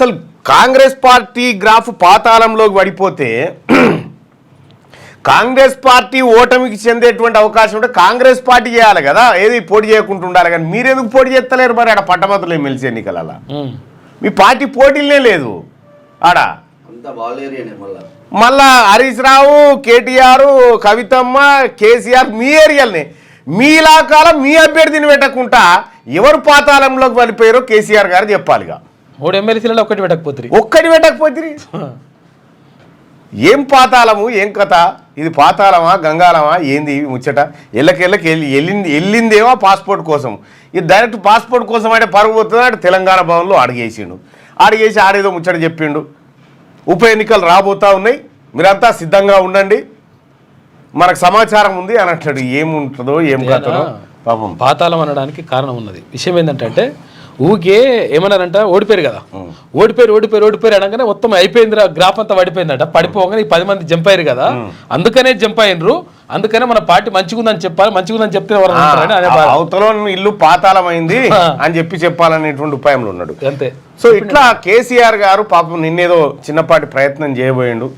అసలు Congress party graph పాతాళంలోకి పడిపోతే కాంగ్రెస్ పార్టీ ఓటమికి చెందేటువంటి అవకాశం ఉంటే కాంగ్రెస్ పార్టీ చేయాలి కదా, ఏది పోటీ చేయకుండా ఉండాలి. కానీ మీరెందుకు పోటీ చేస్తలేరు మరి ఆడ పట్టభద్రులు ఎమ్మెల్సీ ఎన్నికలలో? మీ పార్టీ పోటీలనే లేదు ఆడ. మళ్ళా హరీష్ రావు, కేటీఆర్, కవితమ్మ, కేసీఆర్ మీ ఏరియాలని మీ ఇలాకాలో మీ అభ్యర్థిని పెట్టకుండా ఎవరు పాతాళంలోకి వెళ్ళిపోయారో కేసీఆర్ గారు చెప్పాలిగా. 3 ఎమ్మెల్సీలలో ఒక్కటి పెట్టకపోతే ఏం పాతాళము, ఏం కథ? ఇది పాతాళమా గంగాళమా ఏంది ముచ్చట? ఎల్లకెళ్ళకి వెళ్ళిందేమో పాస్పోర్ట్ కోసం. ఇది డైరెక్ట్ పాస్పోర్ట్ కోసం అంటే పరుగు పోతుంది. అంటే తెలంగాణ భవన్లో అడిగేసిండు, అడిగేసి ఆడేదో ముచ్చట చెప్పిండు. ఉప ఎన్నికలు రాబోతా ఉన్నాయి, మీరంతా సిద్ధంగా ఉండండి, మనకు సమాచారం ఉంది అని అంటాడు. ఏముంటుందో ఏం కథనో పాపం. పాతాళం అనడానికి కారణం ఉన్నది. విషయం ఏంటంటే ఊకే ఏమన్నారంట, ఓడిపోయారు కదా, ఓడిపోయారు అనగానే మొత్తం అయిపోయిందిరా, గ్రాఫ్ అంతా పడిపోయిందంట. పడిపోగానే 10 మంది జంప్ అయ్యారు కదా, అందుకనే జంప్ అయినరు. అందుకనే మన పార్టీ మంచిగుందని చెప్పాలి, మంచిగుందని చెప్తే అవతల ఇల్లు పాతాళమైంది అని చెప్పాలనేటువంటి ఉపాయంలో ఉన్నాడు అంతే. సో ఇట్లా కేసీఆర్ గారు పాపం నిన్నేదో చిన్నపాటి ప్రయత్నం చేయబోయిండు.